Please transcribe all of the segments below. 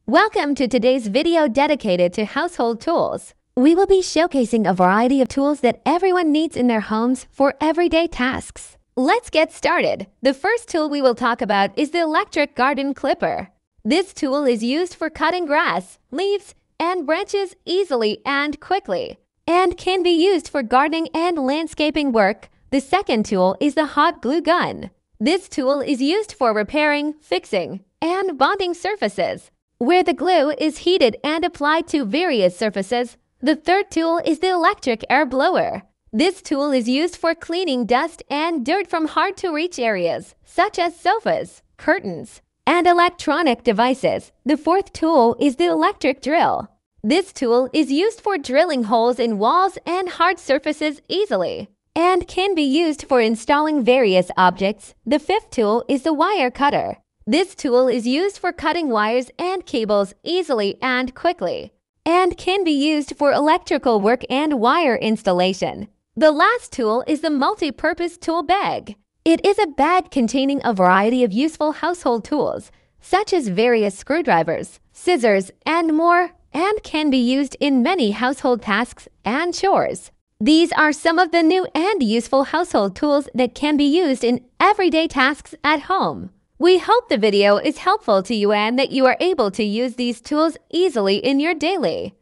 Welcome to today's video dedicated to household tools. We will be showcasing a variety of tools that everyone needs in their homes for everyday tasks. Let's get started. The first tool we will talk about is the electric garden clipper. This tool is used for cutting grass, leaves, and branches easily and quickly, and can be used for gardening and landscaping work. The second tool is the hot glue gun. This tool is used for repairing, fixing, and bonding surfaces, where the glue is heated and applied to various surfaces. The third tool is the electric air blower. This tool is used for cleaning dust and dirt from hard-to-reach areas, such as sofas, curtains, and electronic devices. The fourth tool is the electric drill. This tool is used for drilling holes in walls and hard surfaces easily, and can be used for installing various objects. The fifth tool is the wire cutter. This tool is used for cutting wires and cables easily and quickly, and can be used for electrical work and wire installation. The last tool is the multi-purpose tool bag. It is a bag containing a variety of useful household tools, such as various screwdrivers, scissors, and more, and can be used in many household tasks and chores. These are some of the new and useful household tools that can be used in everyday tasks at home. We hope the video is helpful to you and that you are able to use these tools easily in your daily.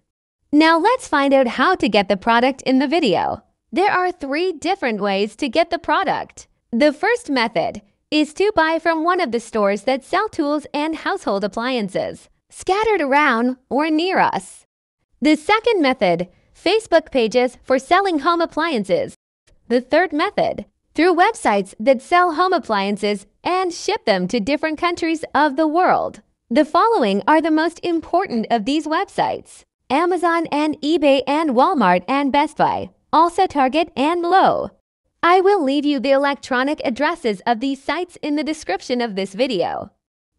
Now let's find out how to get the product in the video. There are 3 different ways to get the product. The first method is to buy from one of the stores that sell tools and household appliances, scattered around or near us. The second method, Facebook pages for selling home appliances. The third method, through websites that sell home appliances and ship them to different countries of the world. The following are the most important of these websites: Amazon and eBay and Walmart and Best Buy, also Target and Lowe's. I will leave you the electronic addresses of these sites in the description of this video.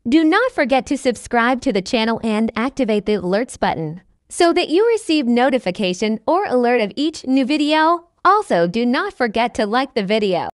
Do not forget to subscribe to the channel and activate the alerts button so that you receive notification or alert of each new video. Also, do not forget to like the video.